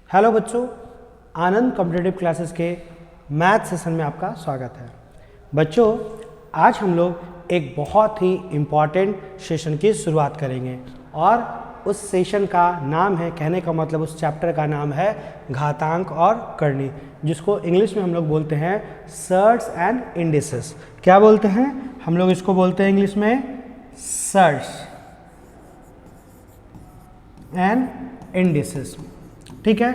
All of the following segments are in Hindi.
हेलो बच्चों, आनंद कॉम्पिटिटिव क्लासेस के मैथ सेशन में आपका स्वागत है। बच्चों, आज हम लोग एक बहुत ही इम्पॉर्टेंट सेशन की शुरुआत करेंगे और उस सेशन का नाम है, कहने का मतलब उस चैप्टर का नाम है घातांक और करनी, जिसको इंग्लिश में हम लोग बोलते हैं सर्ट्स एंड इंडिसेस। क्या बोलते हैं हम लोग? इसको बोलते हैं इंग्लिश में सर्ट्स एंड इंडिसेस। ठीक है,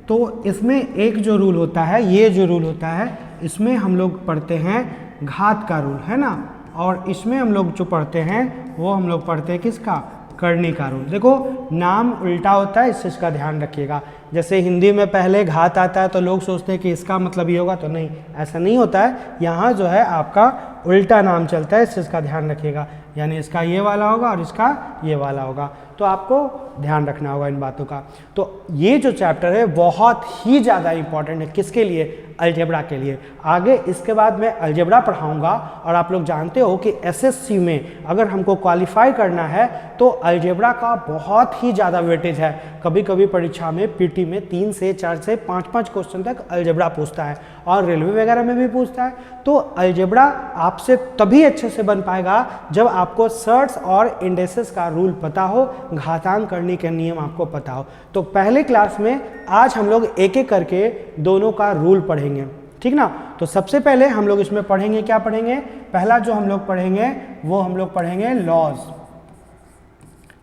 तो इसमें एक जो रूल होता है, ये जो रूल होता है, इसमें हम लोग पढ़ते हैं घात का रूल, है ना। और इसमें हम लोग जो पढ़ते हैं वो हम लोग पढ़ते हैं किसका? करनी का रूल। देखो, नाम उल्टा होता है, इस चीज़ का ध्यान रखिएगा। जैसे हिंदी में पहले घात आता है तो लोग सोचते हैं कि इसका मतलब ये होगा, तो नहीं, ऐसा नहीं होता है। यहाँ जो है आपका उल्टा नाम चलता है, इस चीज़ का ध्यान रखिएगा। यानी इसका ये वाला होगा और इसका ये वाला होगा, तो आपको ध्यान रखना होगा इन बातों का। तो ये जो चैप्टर है बहुत ही ज़्यादा इम्पॉर्टेंट है। किसके लिए? अलजेब्रा के लिए। आगे इसके बाद मैं अलजेब्रा पढ़ाऊंगा और आप लोग जानते हो कि एसएससी में अगर हमको क्वालिफाई करना है तो अलजेब्रा का बहुत ही ज़्यादा वेटेज है। कभी कभी परीक्षा में पीटी में 3 से 4 से 5 क्वेश्चन तक अलजेब्रा पूछता है और रेलवे वगैरह में भी पूछता है। तो अलजेब्रा आपसे तभी अच्छे से बन पाएगा जब आपको सर्ट्स और इंडेसेस का रूल पता हो, घातांक करने के नियम आपको पता हो। तो पहले क्लास में आज हम लोग एक एक करके दोनों का रूल पढ़ेंगे, ठीक ना। तो सबसे पहले हम लोग इसमें पढ़ेंगे, क्या पढ़ेंगे? पहला जो हम लोग पढ़ेंगे वो हम लोग पढ़ेंगे लॉज,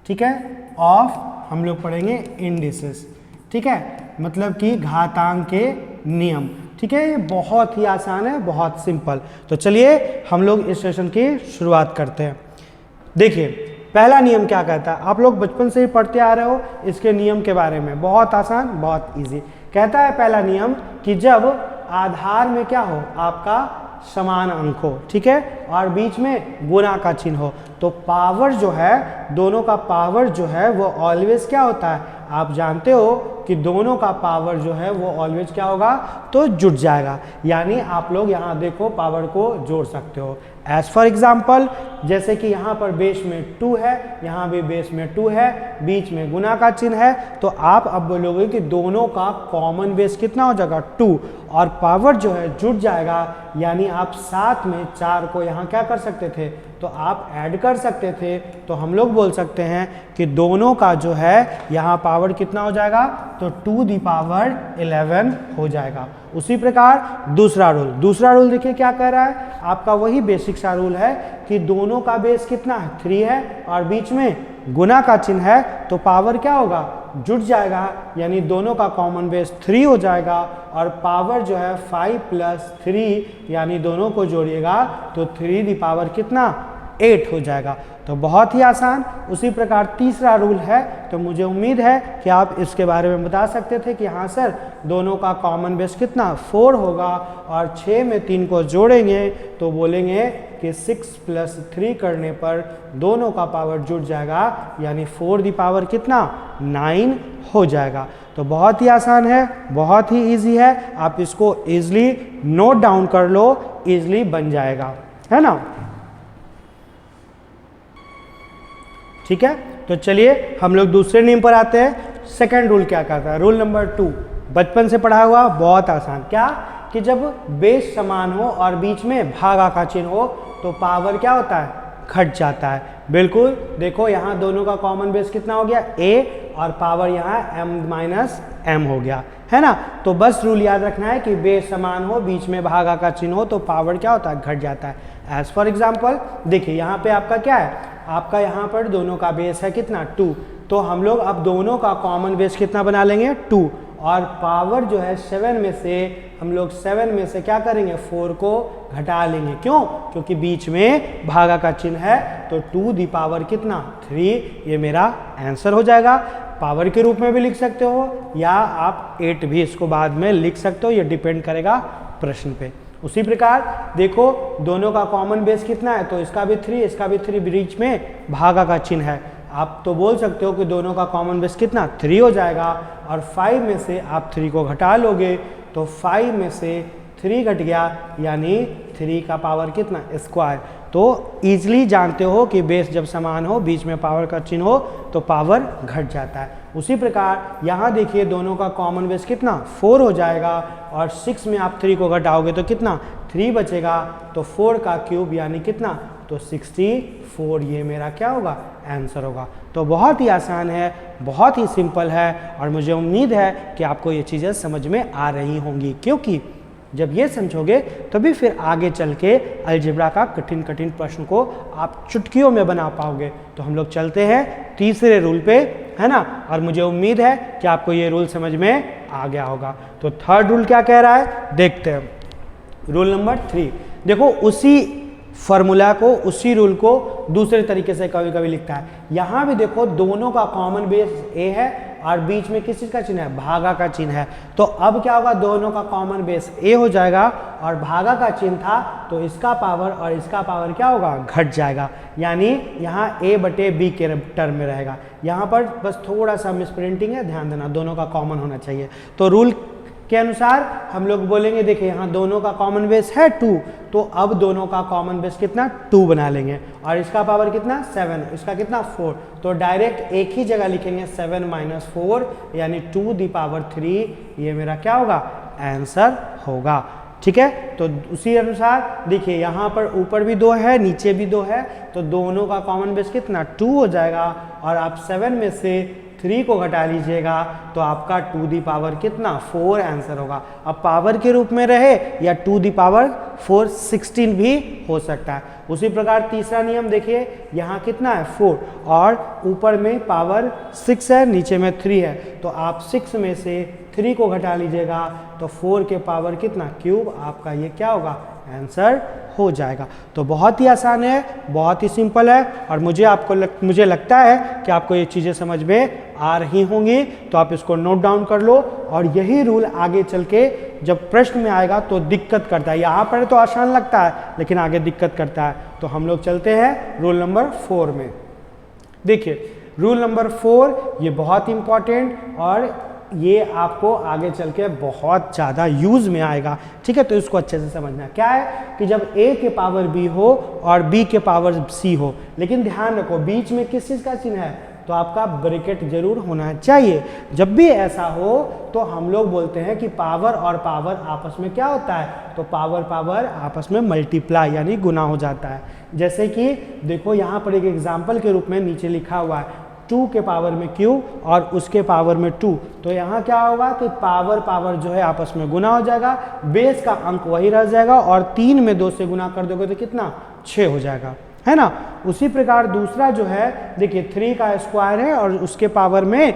ठीक है, ऑफ हम लोग पढ़ेंगे इंडिसेस, ठीक है, मतलब कि घातांक के नियम। ठीक है, ये बहुत ही आसान है, बहुत सिंपल। तो चलिए हम लोग इस सेशन की शुरुआत करते हैं। देखिए, पहला नियम क्या कहता है? आप लोग बचपन से ही पढ़ते आ रहे हो इसके नियम के बारे में। बहुत आसान, बहुत इजी। कहता है पहला नियम कि जब आधार में क्या हो, आपका समान अंक हो, ठीक है, और बीच में गुणा का चिन्ह हो, तो पावर जो है, दोनों का पावर जो है वो ऑलवेज क्या होता है? आप जानते हो कि दोनों का पावर जो है वो ऑलवेज क्या होगा? तो जुड़ जाएगा। यानी आप लोग यहाँ देखो पावर को जोड़ सकते हो। एज फॉर एग्जाम्पल, जैसे कि यहाँ पर बेस में 2 है, यहाँ भी बेस में 2 है, बीच में गुना का चिन्ह है, तो आप अब बोलोगे कि दोनों का कॉमन बेस कितना हो जाएगा? 2, और पावर जो है जुड़ जाएगा। यानी आप साथ में 4 को यहाँ क्या कर सकते थे? तो आप ऐड कर सकते थे। तो हम लोग बोल सकते हैं कि दोनों का जो है यहाँ पावर कितना हो जाएगा? तो 2 दी पावर 11 हो जाएगा। उसी प्रकार दूसरा रूल देखिए क्या कह रहा है? आपका वही बेसिक सा रूल है कि दोनों का बेस कितना है? 3 है, और बीच में गुना का चिन्ह है, तो पावर क्या होगा? जुड़ जाएगा। यानी दोनों का कॉमन बेस 3 हो जाएगा, और पावर जो है 5 + 3, यानी दोनों को जोड़िएगा तो 3 दी पावर कितना? 8 हो जाएगा। तो बहुत ही आसान। उसी प्रकार तीसरा रूल है, तो मुझे उम्मीद है कि आप इसके बारे में बता सकते थे कि हाँ सर, दोनों का कॉमन बेस कितना? 4 होगा, और 6 में 3 को जोड़ेंगे तो बोलेंगे कि 6 + 3 करने पर दोनों का पावर जुड़ जाएगा, यानी 4 दी पावर कितना? 9 हो जाएगा। तो बहुत ही आसान है, बहुत ही इजी है। आप इसको इजली नोट डाउन कर लो, इजली बन जाएगा, है ना। ठीक है, तो चलिए हम लोग दूसरे नियम पर आते हैं। सेकंड रूल क्या कहता है? रूल नंबर 2, बचपन से पढ़ा हुआ, बहुत आसान। क्या? कि जब बेस समान हो और बीच में भागा का चिन्ह हो तो पावर क्या होता है? घट जाता है। बिल्कुल, देखो यहाँ दोनों का कॉमन बेस कितना हो गया? a, और पावर यहाँ m - हो गया, है ना। तो बस रूल याद रखना है कि बेस समान हो, बीच में भागा का चिन्ह हो, तो पावर क्या होता है? घट जाता है। एज फॉर एग्जाम्पल, देखिए यहाँ पे आपका क्या है? आपका यहाँ पर दोनों का बेस है कितना? 2। तो हम लोग अब दोनों का कॉमन बेस कितना बना लेंगे? 2, और पावर जो है 7 में से हम लोग 7 में से क्या करेंगे? 4 को घटा लेंगे। क्यों? क्योंकि बीच में भागा का चिन्ह है, तो 2 दी पावर कितना? 3। ये मेरा आंसर हो जाएगा। पावर के रूप में भी लिख सकते हो, या आप 8 भी इसको बाद में लिख सकते हो, ये डिपेंड करेगा प्रश्न पे। उसी प्रकार देखो, दोनों का कॉमन बेस कितना है? तो इसका भी 3, इसका भी 3, बीच में भागा का चिन्ह है। आप तो बोल सकते हो कि दोनों का कॉमन बेस कितना? 3 हो जाएगा, और 5 में से आप 3 को घटा लोगे तो 5 में से 3 घट गया, यानी 3 का पावर कितना? स्क्वायर। तो ईजिली जानते हो कि बेस जब समान हो, बीच में पावर का चिन्ह हो, तो पावर घट जाता है। उसी प्रकार यहाँ देखिए दोनों का कॉमन बेस कितना 4 हो जाएगा, और 6 में आप 3 को घटाओगे तो कितना 3 बचेगा, तो 4 का क्यूब यानी कितना, तो 64, ये मेरा क्या होगा, आंसर होगा। तो बहुत ही आसान है, बहुत ही सिंपल है, और मुझे उम्मीद है कि आपको ये चीज़ें समझ में आ रही होंगी, क्योंकि जब ये समझोगे तभी फिर आगे चल के अलजेब्रा का कठिन कठिन प्रश्न को आप चुटकियों में बना पाओगे। तो हम लोग चलते हैं तीसरे रूल पे, है ना, और मुझे उम्मीद है कि आपको ये रूल समझ में आ गया होगा। तो थर्ड रूल क्या कह रहा है, देखते हैं। रूल नंबर 3, देखो उसी फॉर्मूला को, उसी रूल को दूसरे तरीके से कभी कभी लिखता है। यहाँ भी देखो दोनों का कॉमन बेस a है और बीच में किस चीज़ का चिन्ह है, भागा का चिन्ह है। तो अब क्या होगा, दोनों का कॉमन बेस a हो जाएगा, और भागा का चिन्ह था तो इसका पावर और इसका पावर क्या होगा, घट जाएगा, यानी यहाँ a बटे b के टर्म में रहेगा। यहाँ पर बस थोड़ा सा मिसप्रिंटिंग है, ध्यान देना, दोनों का कॉमन होना चाहिए। तो रूल के अनुसार हम लोग बोलेंगे, देखिए यहाँ दोनों का कॉमन बेस है 2, तो अब दोनों का कॉमन बेस कितना 2 बना लेंगे, और इसका पावर कितना 7, इसका कितना 4, तो डायरेक्ट एक ही जगह लिखेंगे 7 - 4 यानी 2 दी पावर 3, ये मेरा क्या होगा, आंसर होगा। ठीक है, तो उसी अनुसार देखिए यहाँ पर ऊपर भी 2 है, नीचे भी 2 है, तो दोनों का कॉमन बेस कितना 2 हो जाएगा, और आप 7 में से 3 को घटा लीजिएगा तो आपका 2 दी पावर कितना 4 आंसर होगा। अब पावर के रूप में रहे या 2 दी पावर 4 16 भी हो सकता है। उसी प्रकार तीसरा नियम देखिए, यहाँ कितना है 4, और ऊपर में पावर 6 है, नीचे में 3 है, तो आप 6 में से 3 को घटा लीजिएगा तो 4 के पावर कितना क्यूब, आपका ये क्या होगा, आंसर हो जाएगा। तो बहुत ही आसान है, बहुत ही सिंपल है, और मुझे लगता है कि आपको ये चीज़ें समझ में आ रही होंगी। तो आप इसको नोट डाउन कर लो, और यही रूल आगे चल के जब प्रश्न में आएगा तो दिक्कत करता है। यहाँ पर तो आसान लगता है लेकिन आगे दिक्कत करता है। तो हम लोग चलते हैं रूल नंबर 4 में। देखिए रूल नंबर 4 ये बहुत इंपॉर्टेंट, और ये आपको आगे चल के बहुत ज़्यादा यूज़ में आएगा। ठीक है, तो इसको अच्छे से समझना। क्या है कि जब a के पावर b हो और b के पावर c हो, लेकिन ध्यान रखो बीच में किस चीज़ का चिन्ह है, तो आपका ब्रैकेट जरूर होना चाहिए। जब भी ऐसा हो तो हम लोग बोलते हैं कि पावर और पावर आपस में क्या होता है, तो पावर पावर आपस में मल्टीप्लाई यानी गुना हो जाता है। जैसे कि देखो यहाँ पर एक एग्जाम्पल के रूप में नीचे लिखा हुआ है 2 के पावर में q और उसके पावर में 2, तो यहाँ क्या होगा कि पावर पावर जो है आपस में गुना हो जाएगा, बेस का अंक वही रह जाएगा, और 3 में 2 से गुना कर दोगे तो कितना 6 हो जाएगा, है ना। उसी प्रकार दूसरा जो है देखिए 3 का स्क्वायर है और उसके पावर में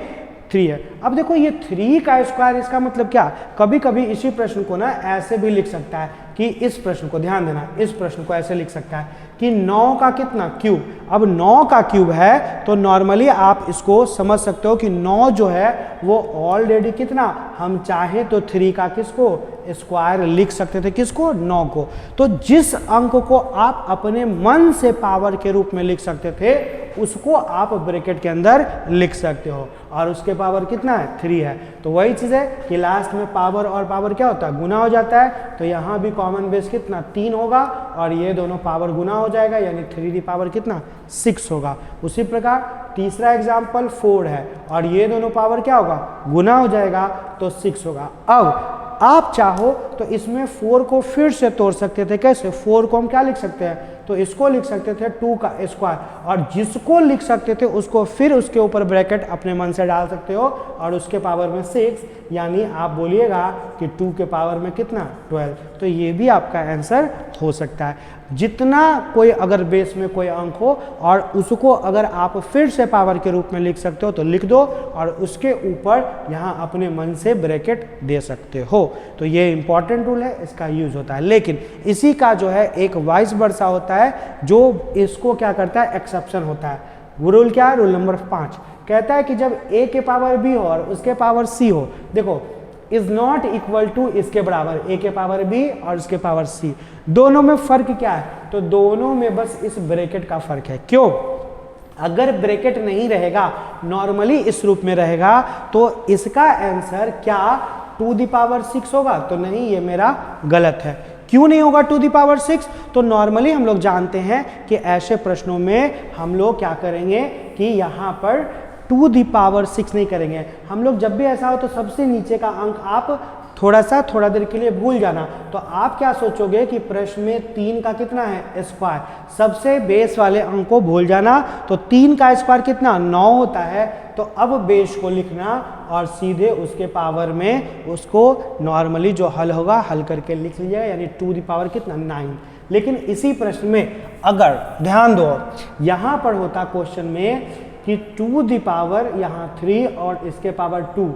3 है। अब देखो ये 3 का स्क्वायर, इसका मतलब क्या, कभी कभी इसी प्रश्न को ना ऐसे भी लिख सकता है कि इस प्रश्न को, ध्यान देना, इस प्रश्न को ऐसे लिख सकता है कि 9 का कितना क्यूब। अब 9 का क्यूब है तो नॉर्मली आप इसको समझ सकते हो कि 9 जो है वो ऑलरेडी कितना, हम चाहे तो 3 का किसको स्क्वायर लिख सकते थे, किसको 9 को। तो जिस अंक को आप अपने मन से पावर के रूप में लिख सकते थे उसको आप ब्रैकेट के अंदर लिख सकते हो, और उसके पावर कितना है 3 है। तो वही चीज़ है कि लास्ट में पावर और पावर क्या होता है, गुना हो जाता है। तो यहाँ भी कॉमन बेस कितना 3 होगा, और ये दोनों पावर गुना हो जाएगा यानी 3 दी पावर कितना 6 होगा। उसी प्रकार तीसरा एग्जाम्पल 4 है, और ये दोनों पावर क्या होगा, गुना हो जाएगा तो 6 होगा। अब आप चाहो तो इसमें 4 को फिर से तोड़ सकते थे, कैसे, 4 को हम क्या लिख सकते हैं, तो इसको लिख सकते थे 2 का स्क्वायर, और जिसको लिख सकते थे उसको फिर उसके ऊपर ब्रैकेट अपने मन से डाल सकते हो, और उसके पावर में 6 यानी आप बोलिएगा कि 2 के पावर में कितना 12, तो ये भी आपका आंसर हो सकता है। जितना कोई अगर बेस में कोई अंक हो और उसको अगर आप फिर से पावर के रूप में लिख सकते हो तो लिख दो, और उसके ऊपर यहाँ अपने मन से ब्रैकेट दे सकते हो। तो ये इंपॉर्टेंट रूल है, इसका यूज होता है। लेकिन इसी का जो है एक वाइस वर्सा होता है जो इसको क्या करता है, एक्सेप्शन होता है। वो रूल क्या है, रूल नंबर 5 कहता है कि जब a के पावर b हो और उसके पावर c हो, देखो इज नॉट इक्वल टू इसके बराबर, a के पावर b और उसके पावर c, दोनों में फर्क क्या है, तो दोनों में बस इस ब्रैकेट का फर्क है। क्यों, अगर ब्रैकेट नहीं रहेगा, नॉर्मली इस रूप में रहेगा, तो इसका आंसर क्या 2 दी पावर 6 होगा, तो नहीं, ये मेरा गलत है। क्यों नहीं होगा 2 दी पावर 6? तो नॉर्मली हम लोग जानते हैं कि ऐसे प्रश्नों में हम लोग क्या करेंगे कि यहाँ पर 2 दी पावर 6 नहीं करेंगे हम लोग। जब भी ऐसा हो तो सबसे नीचे का अंक आप थोड़ा देर के लिए भूल जाना। तो आप क्या सोचोगे कि प्रश्न में 3 का कितना है स्क्वायर, सबसे बेस वाले अंक को भूल जाना। तो 3 का स्क्वायर कितना 9 होता है। तो अब बेस को लिखना और सीधे उसके पावर में उसको नॉर्मली जो हल होगा हल करके लिख लीजिएगा, यानी 2 दी पावर कितना 9। लेकिन इसी प्रश्न में अगर ध्यान दो यहाँ पर होता क्वेश्चन में कि 2 दी पावर यहाँ 3 और इसके पावर 2,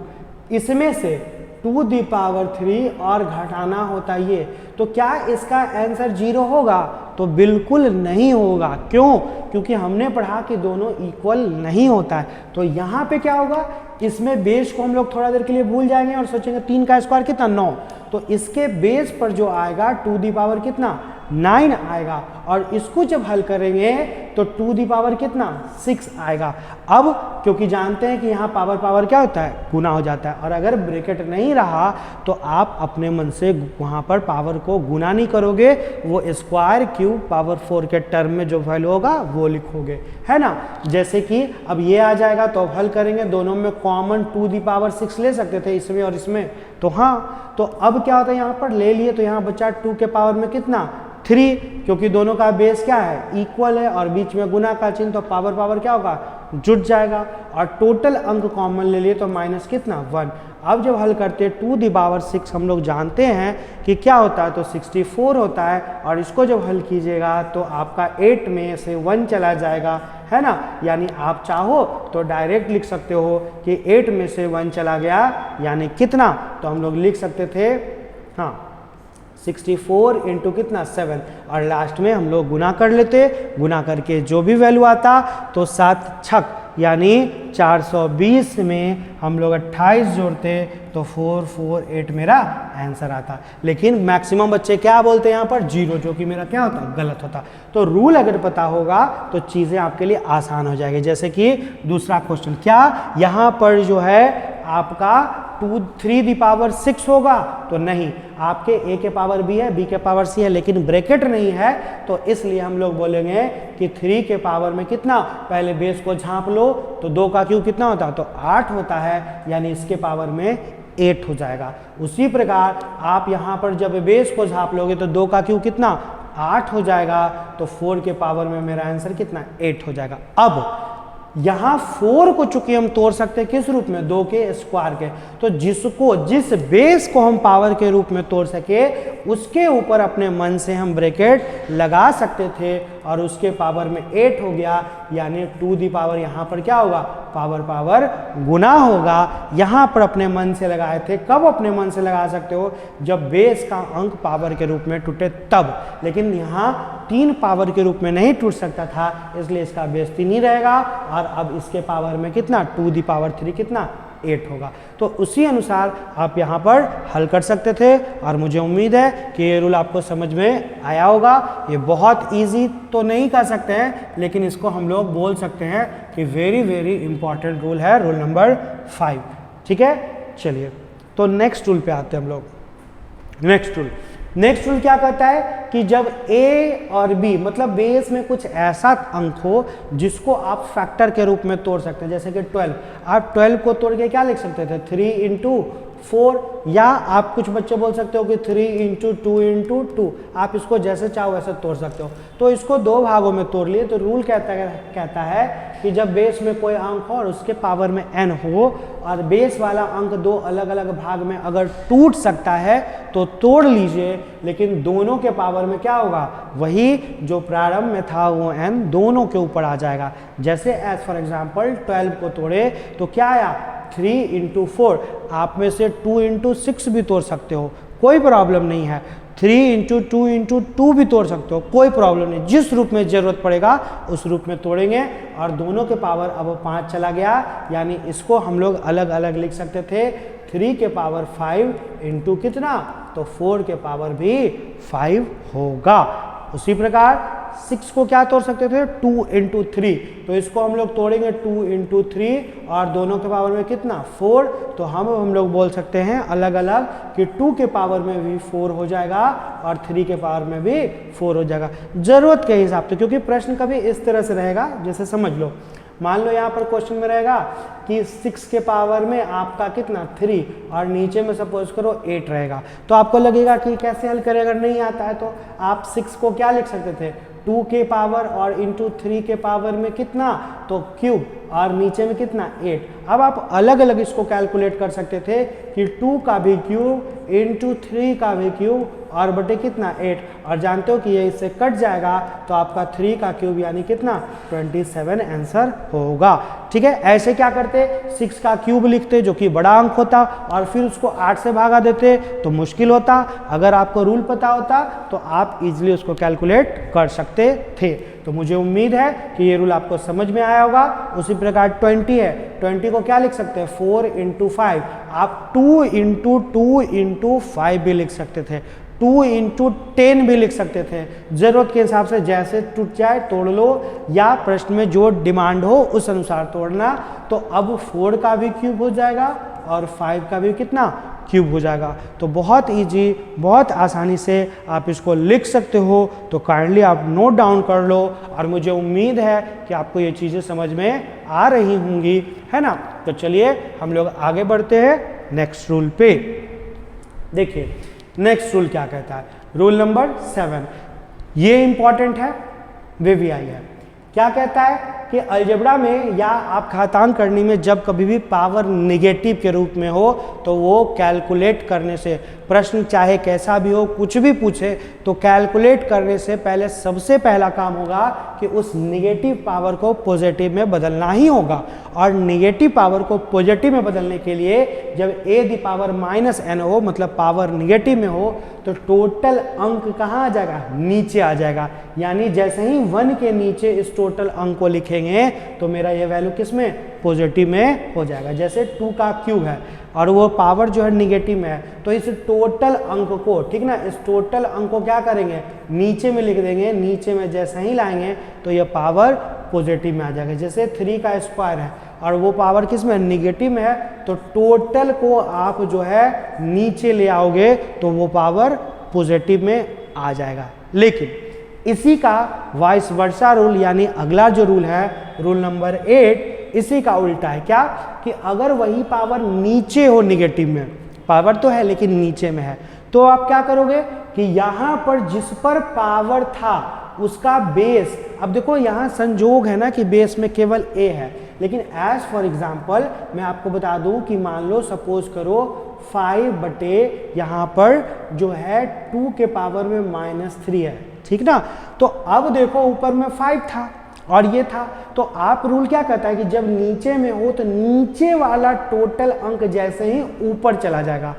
इसमें से 2 दी पावर 3 और घटाना होता ये, तो क्या इसका आंसर 0 होगा? तो बिल्कुल नहीं होगा। क्यों? क्योंकि हमने पढ़ा कि दोनों इक्वल नहीं होता है। तो यहाँ पे क्या होगा, इसमें बेस को हम लोग थोड़ा देर के लिए भूल जाएंगे और सोचेंगे 3 का स्क्वायर कितना 9। तो इसके बेस पर जो आएगा 2 दी पावर कितना 9 आएगा, और इसको जब हल करेंगे तो 2 दी पावर कितना 6 आएगा। अब क्योंकि जानते हैं कि यहाँ पावर क्या होता है गुना हो जाता है, और अगर ब्रैकेट नहीं रहा तो आप अपने मन से वहाँ पर पावर को गुना नहीं करोगे, वो स्क्वायर क्यूब पावर 4 के टर्म में जो वैल्यू होगा वो लिखोगे, है ना। जैसे कि अब ये आ जाएगा तो अब हल करेंगे, दोनों में कॉमन 2 दी पावर 6 ले सकते थे इसमें और इसमें, तो हाँ। तो अब क्या होता है यहाँ पर ले लिए तो यहाँ बचा 2 के पावर में कितना 3, क्योंकि दोनों का बेस क्या है इक्वल है और बीच में गुना का चिन्ह, तो पावर क्या होगा जुट जाएगा। और टोटल अंक कॉमन ले लिए तो माइनस कितना 1। अब जब हल करते हैं 2 दी पावर 6 हम लोग जानते हैं कि क्या होता है, तो 64 होता है। और इसको जब हल कीजिएगा तो आपका 8 में से 1 चला जाएगा, है ना। यानी आप चाहो तो डायरेक्ट लिख सकते हो कि 8 में से 1 चला गया यानी कितना, तो हम लोग लिख सकते थे हाँ 64 इंटू कितना 7, और लास्ट में हम लोग गुना कर लेते, गुना करके जो भी वैल्यू आता तो 7 छक यानी 420 में हम लोग 28 जोड़ते तो 448 मेरा आंसर आता। लेकिन मैक्सिमम बच्चे क्या बोलते हैं यहाँ पर 0, जो कि मेरा क्या होता गलत होता। तो रूल अगर पता होगा तो चीज़ें आपके लिए आसान हो जाएगी। जैसे कि दूसरा क्वेश्चन, क्या यहाँ पर जो है आपका 3 दी पावर 6 होगा? तो नहीं, आपके a के पावर b है, b के पावर c है, लेकिन ब्रैकेट नहीं है, तो इसलिए हम लोग बोलेंगे कि 3 के पावर में कितना, पहले बेस को झांप लो तो 2 का क्यूब कितना होता है, तो 8 होता है, यानी इसके पावर में 8 हो जाएगा। उसी प्रकार आप यहाँ पर जब बेस को झांप लोगे तो 2 का क्यूब कितना 8 हो जाएगा, तो 4 के पावर में मेरा आंसर कितना 8 हो जाएगा। अब यहाँ 4 को चूंकि हम तोड़ सकते हैं किस रूप में 2 के स्क्वायर के, तो जिस बेस को हम पावर के रूप में तोड़ सके उसके ऊपर अपने मन से हम ब्रैकेट लगा सकते थे, और उसके पावर में 8 हो गया, यानी 2 दी पावर यहाँ पर क्या होगा पावर गुना होगा। यहाँ पर अपने मन से लगाए थे, कब अपने मन से लगा सकते हो जब बेस का अंक पावर के रूप में टूटे तब, लेकिन यहाँ 3 पावर के रूप में नहीं टूट सकता था, इसलिए इसका बेस 3 ही रहेगा, और अब इसके पावर में कितना 2 दी पावर 3 कितना 8 होगा। तो उसी अनुसार आप यहाँ पर हल कर सकते थे, और मुझे उम्मीद है कि ये रूल आपको समझ में आया होगा। ये बहुत इजी तो नहीं कर सकते हैं, लेकिन इसको हम लोग बोल सकते हैं कि वेरी इंपॉर्टेंट रूल है, रूल नंबर 5। ठीक है, चलिए तो नेक्स्ट रूल पे आते हैं हम लोग। नेक्स्ट रूल क्या कहता है कि जब a और b मतलब बेस में कुछ ऐसा अंक हो जिसको आप फैक्टर के रूप में तोड़ सकते हैं, जैसे कि 12, आप 12 को तोड़ के क्या लिख सकते थे 3 इंटू 4, या आप कुछ बच्चे बोल सकते हो कि 3 इंटू 2 इंटू 2, आप इसको जैसे चाहो वैसे तोड़ सकते हो। तो इसको 2 भागों में तोड़ लिए, तो रूल कहता है कि जब बेस में कोई अंक हो और उसके पावर में n हो, और बेस वाला अंक 2 अलग अलग भाग में अगर टूट सकता है तो तोड़ लीजिए, लेकिन दोनों के पावर में क्या होगा, वही जो प्रारंभ में था वो n दोनों के ऊपर आ जाएगा। जैसे एज फॉर एग्जाम्पल 12 को तोड़े तो क्या आया 3 इंटू 4, आप में से 2 इंटू 6 भी तोड़ सकते हो, कोई प्रॉब्लम नहीं है। 3 इंटू 2 इंटू 2 भी तोड़ सकते हो, कोई प्रॉब्लम नहीं, जिस रूप में जरूरत पड़ेगा उस रूप में तोड़ेंगे। और दोनों के पावर अब 5 चला गया, यानी इसको हम लोग अलग अलग लिख सकते थे, 3 के पावर 5 इंटू कितना, तो 4 के पावर भी 5 होगा। उसी प्रकार 6 को क्या तोड़ सकते थे 2 इंटू 3, तो इसको हम लोग तोड़ेंगे 2 इंटू 3 और दोनों के पावर में कितना 4, तो हम लोग बोल सकते हैं अलग अलग कि 2 के पावर में भी 4 हो जाएगा और 3 के पावर में भी 4 हो जाएगा ज़रूरत के हिसाब से, क्योंकि प्रश्न कभी इस तरह से रहेगा जैसे समझ लो, मान लो यहाँ पर क्वेश्चन में रहेगा कि 6 के पावर में आपका कितना 3 और नीचे में सपोज करो 8 रहेगा, तो आपको लगेगा कि कैसे हल करें, अगर नहीं आता है तो आप 6 को क्या लिख सकते थे 2 के पावर और इंटू 3 के पावर में कितना तो क्यूब और नीचे में कितना 8। अब आप अलग अलग इसको कैलकुलेट कर सकते थे कि 2 का भी क्यूब इंटू 3 का भी क्यूब और बटे कितना 8, और जानते हो कि ये इससे कट जाएगा तो आपका 3 का क्यूब यानी कितना 27 आंसर होगा। ठीक है, ऐसे क्या करते 6 का क्यूब लिखते जो कि बड़ा अंक होता और फिर उसको 8 से भागा देते तो मुश्किल होता, अगर आपको रूल पता होता तो आप इजीली उसको कैलकुलेट कर सकते थे। तो मुझे उम्मीद है कि ये रूल आपको समझ में आया होगा। उसी प्रकार 20 है, 20 को क्या लिख सकते हैं 4 इंटू 5, आप 2 इंटू 5 भी लिख सकते थे, 2 इंटू 10 भी लिख सकते थे, ज़रूरत के हिसाब से जैसे टूट जाए तोड़ लो या प्रश्न में जो डिमांड हो उस अनुसार तोड़ना। तो अब 4 का भी क्यूब हो जाएगा और 5 का भी कितना क्यूब हो जाएगा। तो बहुत इजी, बहुत आसानी से आप इसको लिख सकते हो, तो काइंडली आप नोट डाउन कर लो और मुझे उम्मीद है कि आपको ये चीज़ें समझ में आ रही होंगी, है ना। तो चलिए हम लोग आगे बढ़ते हैं नेक्स्ट रूल पे। देखिए नेक्स्ट रूल क्या कहता है, रूल नंबर 7, ये इंपॉर्टेंट है, वे भी आई है। क्या कहता है कि अलजेब्रा में या आप घातांक करने में जब कभी भी पावर नेगेटिव के रूप में हो तो वो कैलकुलेट करने से, प्रश्न चाहे कैसा भी हो कुछ भी पूछे तो कैलकुलेट करने से पहले सबसे पहला काम होगा कि उस नेगेटिव पावर को पॉजिटिव में बदलना ही होगा। और नेगेटिव पावर को पॉजिटिव में बदलने के लिए जब a⁻n हो, मतलब पावर नेगेटिव में हो, तो टोटल अंक कहाँ आ जाएगा नीचे आ जाएगा। यानी जैसे ही 1 के नीचे इस टोटल अंक को लिखेंगे तो मेरा ये वैल्यू किस में पॉजिटिव में हो जाएगा। जैसे 2 का क्यूब है और वो पावर जो है निगेटिव में है, तो इस टोटल अंक को, ठीक ना, इस टोटल अंक को क्या करेंगे नीचे में लिख देंगे, नीचे में जैसे ही लाएंगे तो ये पावर पॉजिटिव में आ जाएगा। जैसे 3 का स्क्वायर है और वो पावर किस में निगेटिव में है, तो टोटल को आप जो है नीचे ले आओगे तो वो पावर पॉजिटिव में आ जाएगा। लेकिन इसी का वाइस वर्सा रूल, यानी अगला जो रूल है रूल नंबर 8, इसी का उल्टा है। क्या कि अगर वही पावर नीचे हो निगेटिव में, पावर तो है लेकिन नीचे में है, तो आप क्या करोगे कि यहाँ पर जिस पर पावर था उसका बेस, अब देखो यहाँ संजोग है ना कि बेस में केवल a है, लेकिन एज फॉर एग्जाम्पल मैं आपको बता दूं कि मान लो सपोज करो 5 बटे यहाँ पर जो है 2 के पावर में -3 है, ठीक ना। तो अब देखो ऊपर में 5 था और ये था, तो आप रूल क्या कहता है कि जब नीचे में हो तो नीचे वाला टोटल अंक जैसे ही ऊपर चला जाएगा,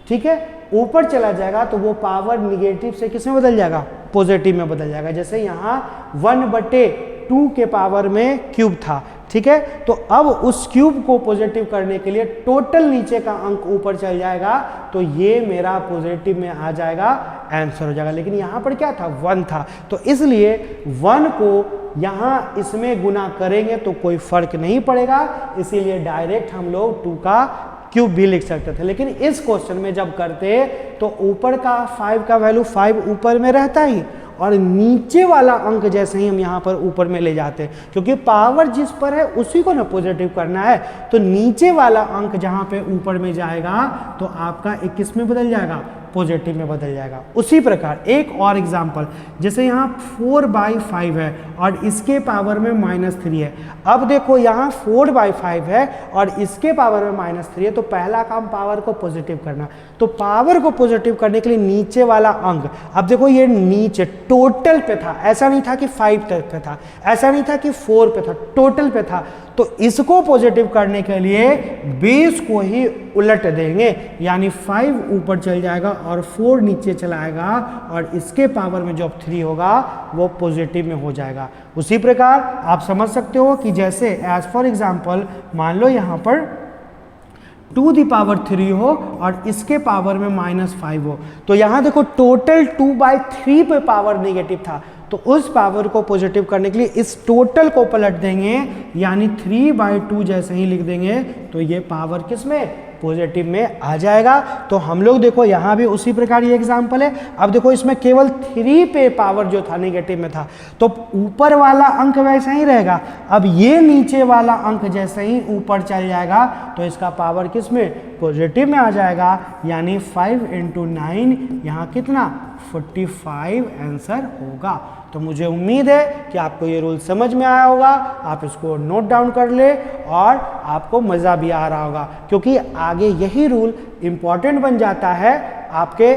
ठीक है, ऊपर चला जाएगा तो वो पावर निगेटिव से किस में बदल जाएगा पॉजिटिव में बदल जाएगा। जैसे यहाँ 1/2 के पावर में क्यूब था, ठीक है, तो अब उस क्यूब को पॉजिटिव करने के लिए टोटल नीचे का अंक ऊपर चल जाएगा, तो ये मेरा पॉजिटिव में आ जाएगा, आंसर हो जाएगा। लेकिन यहाँ पर क्या था 1 था, तो इसलिए 1 को यहाँ इसमें गुना करेंगे तो कोई फर्क नहीं पड़ेगा, इसीलिए डायरेक्ट हम लोग 2 का क्यूब भी लिख सकते थे। लेकिन इस क्वेश्चन में जब करते तो ऊपर का 5 का वैल्यू 5 ऊपर में रहता ही, और नीचे वाला अंक जैसे ही हम यहाँ पर ऊपर में ले जाते हैं, क्योंकि पावर जिस पर है उसी को ना पॉजिटिव करना है, तो नीचे वाला अंक जहाँ पे ऊपर में जाएगा तो आपका 21 में बदल जाएगा, पॉजिटिव में बदल जाएगा। उसी प्रकार एक और एग्जांपल, जैसे यहाँ 4/5 है और इसके पावर में -3 है। अब देखो यहाँ 4/5 है और इसके पावर में -3 है, तो पहला काम पावर को पॉजिटिव करना। तो पावर को पॉजिटिव करने के लिए नीचे वाला अंक, अब देखो ये नीचे टोटल पे था, ऐसा नहीं था कि 5 तक पे था, ऐसा नहीं था कि 4 पे था, टोटल पे था, तो इसको पॉजिटिव करने के लिए बेस को ही उलट देंगे, यानी 5 ऊपर चल जाएगा और 4 नीचे चलाएगा और इसके पावर में जो 3 होगा वो पॉजिटिव में हो जाएगा। उसी प्रकार आप समझ सकते हो कि जैसे एज फॉर एग्जांपल मान लो यहाँ पर टू दी पावर 3 हो और इसके पावर में -5 हो। तो यहाँ देखो टोटल 2/3 पे पावर नेगेटिव था, तो उस पावर को पॉजिटिव करने के लिए इस टोटल को पलट देंगे, यानी 3/2 जैसे ही लिख देंगे तो ये पावर किस में, पॉजिटिव में आ जाएगा। तो हम लोग देखो यहाँ भी उसी प्रकार ये एग्जाम्पल है। अब देखो इसमें केवल 3 पे पावर जो था नेगेटिव में था, तो ऊपर वाला अंक वैसा ही रहेगा। अब ये नीचे वाला अंक जैसे ही ऊपर चल जाएगा तो इसका पावर किस में, पॉजिटिव में आ जाएगा, यानी 5 × 9 यहाँ कितना, 45 आंसर होगा। तो मुझे उम्मीद है कि आपको ये रूल समझ में आया होगा, आप इसको नोट डाउन कर ले और आपको मज़ा भी आ रहा होगा, क्योंकि आगे यही रूल इम्पॉर्टेंट बन जाता है आपके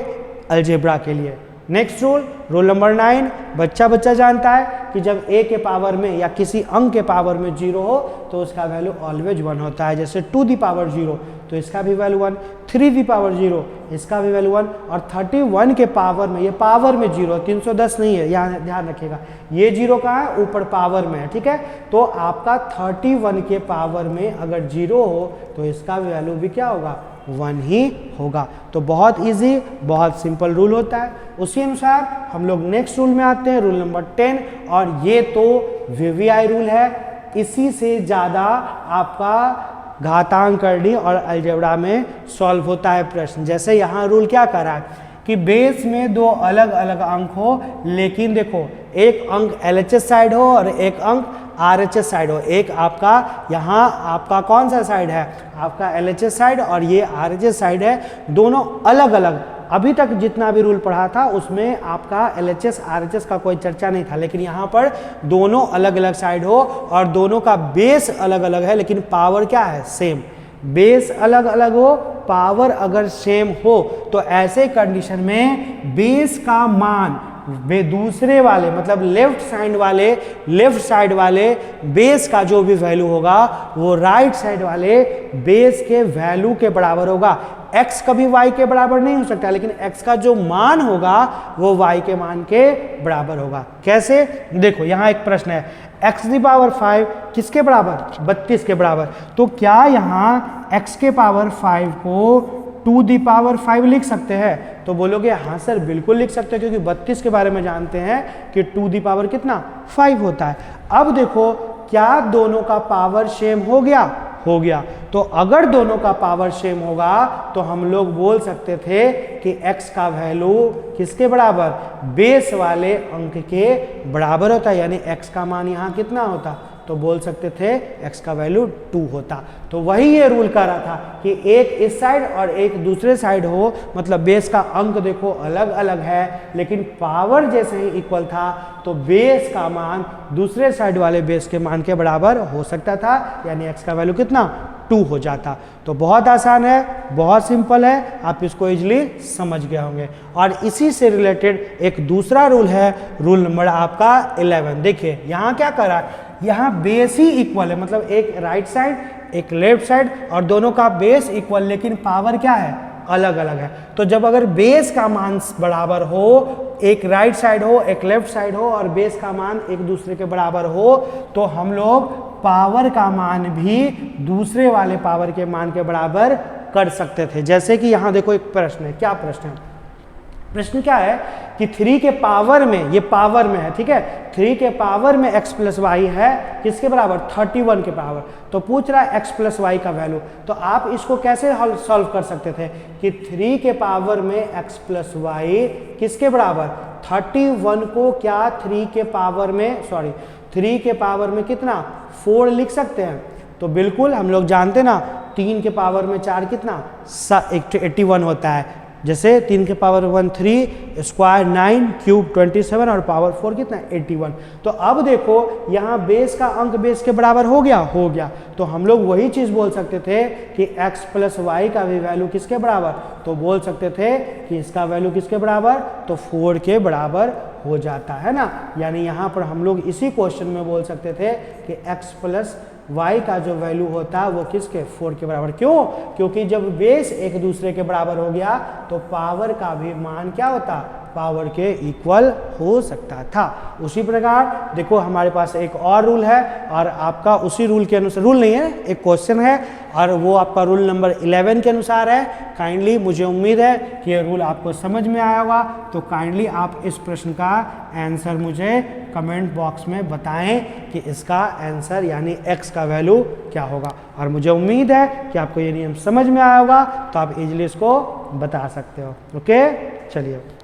अलजेब्रा के लिए। नेक्स्ट रूल नंबर 9, बच्चा जानता है कि जब a के पावर में या किसी अंक के पावर में 0 हो तो उसका वैल्यू ऑलवेज 1 होता है। जैसे 2 दी पावर 0 तो इसका भी वैल्यू 1, 3 दी पावर 0 इसका भी वैल्यू 1, और 31 के पावर में, ये पावर में 0, 310 नहीं है, यहाँ ध्यान रखिएगा, ये 0 कहाँ है, ऊपर पावर में है, ठीक है। तो आपका 31 के पावर में अगर 0 हो तो इसका वैल्यू भी क्या होगा, 1 ही होगा। तो बहुत इजी, बहुत सिंपल रूल होता है। उसी अनुसार हम लोग नेक्स्ट रूल में आते हैं, रूल नंबर 10, और ये तो वीवीआई रूल है। इसी से ज़्यादा आपका घातांक करनी और अलजेब्रा में सॉल्व होता है प्रश्न। जैसे यहाँ रूल क्या कर रहा है कि बेस में 2 अलग अलग अंक हो, लेकिन देखो एक अंक LHS साइड हो और एक अंक RHS साइड हो। एक आपका यहाँ आपका कौन सा साइड है, आपका LHS साइड, और ये RHS साइड है, दोनों अलग अलग। अभी तक जितना भी रूल पढ़ा था उसमें आपका LHS RHS का कोई चर्चा नहीं था, लेकिन यहाँ पर दोनों अलग अलग साइड हो और दोनों का बेस अलग अलग है, लेकिन पावर क्या है, सेम। बेस अलग अलग हो, पावर अगर सेम हो, तो ऐसे कंडीशन में बेस का मान वे दूसरे वाले मतलब लेफ्ट साइड वाले बेस का जो भी वैल्यू होगा वो राइट साइड वाले बेस के वैल्यू के बराबर होगा। x कभी y के बराबर नहीं हो सकता, लेकिन x का जो मान होगा वो y के मान के बराबर होगा। कैसे, देखो यहाँ एक प्रश्न है, x की पावर 5 किसके बराबर, 32 के बराबर। तो क्या यहाँ x के पावर 5 को 2 दी पावर 5 लिख सकते हैं? तो बोलोगे हाँ सर बिल्कुल लिख सकते हैं, क्योंकि 32 के बारे में जानते हैं कि 2 दी पावर कितना, 5 होता है। अब देखो क्या दोनों का पावर सेम हो गया, हो गया। तो अगर दोनों का पावर सेम होगा तो हम लोग बोल सकते थे कि x का वैल्यू किसके बराबर, बेस वाले अंक के बराबर होता है, यानी x का मान यहाँ कितना होता, तो बोल सकते थे x का वैल्यू 2 होता। तो वही ये रूल कर रहा था कि एक इस साइड और एक दूसरे साइड हो, मतलब बेस का अंक देखो अलग अलग है, लेकिन पावर जैसे ही इक्वल था तो बेस का मान दूसरे साइड वाले बेस के मान के बराबर हो सकता था, यानी x का वैल्यू कितना, 2 हो जाता। तो बहुत आसान है, बहुत सिंपल है, आप इसको इजीली समझ गए होंगे। और इसी से रिलेटेड एक दूसरा रूल है, रूल नंबर आपका 11। देखिए यहाँ क्या कर रहा है, यहाँ बेस ही इक्वल है, मतलब एक राइट साइड एक लेफ्ट साइड और दोनों का बेस इक्वल, लेकिन पावर क्या है, अलग अलग है। तो जब अगर बेस का मान बराबर हो, एक राइट साइड हो एक लेफ्ट साइड हो और बेस का मान एक दूसरे के बराबर हो, तो हम लोग पावर का मान भी दूसरे वाले पावर के मान के बराबर कर सकते थे। जैसे कि यहाँ देखो एक प्रश्न है, क्या प्रश्न है, प्रश्न क्या है कि 3 के पावर में, ये पावर में है, ठीक है, 3 के पावर में x प्लस वाई है किसके बराबर, 31 के पावर। तो पूछ रहा है x प्लस वाई का वैल्यू। तो आप इसको कैसे सॉल्व कर सकते थे कि 3 के पावर में x प्लस वाई किसके बराबर, 31 को क्या 3 के पावर में, सॉरी 3 के पावर में कितना, 4 लिख सकते हैं। तो बिल्कुल हम लोग जानते ना, 3 के पावर में 4 कितना, 81 होता है। जैसे 3 के पावर 1 3, स्क्वायर 9, क्यूब 27 और पावर 4 कितना, 81। तो अब देखो यहाँ बेस का अंक बेस के बराबर हो गया, हो गया। तो हम लोग वही चीज़ बोल सकते थे कि x प्लस वाई का भी वैल्यू किसके बराबर, तो बोल सकते थे कि इसका वैल्यू किसके बराबर, तो 4 के बराबर हो जाता है ना। यानी यहाँ पर हम लोग इसी क्वेश्चन में बोल सकते थे कि x प्लस y का जो वैल्यू होता है वो किसके, 4 के बराबर। क्यों, क्योंकि जब बेस एक दूसरे के बराबर हो गया तो पावर का भी मान क्या होता, पावर के इक्वल हो सकता था। उसी प्रकार देखो हमारे पास एक और रूल है और आपका उसी रूल के अनुसार, रूल नहीं है एक क्वेश्चन है और वो आपका रूल नंबर 11 के अनुसार है। काइंडली, मुझे उम्मीद है कि ये रूल आपको समझ में आया होगा, तो काइंडली आप इस प्रश्न का आंसर मुझे कमेंट बॉक्स में बताएं कि इसका आंसर यानी x का वैल्यू क्या होगा। और मुझे उम्मीद है कि आपको ये नियम समझ में आया होगा, तो आप इजीली इसको बता सकते हो। ओके, चलिए।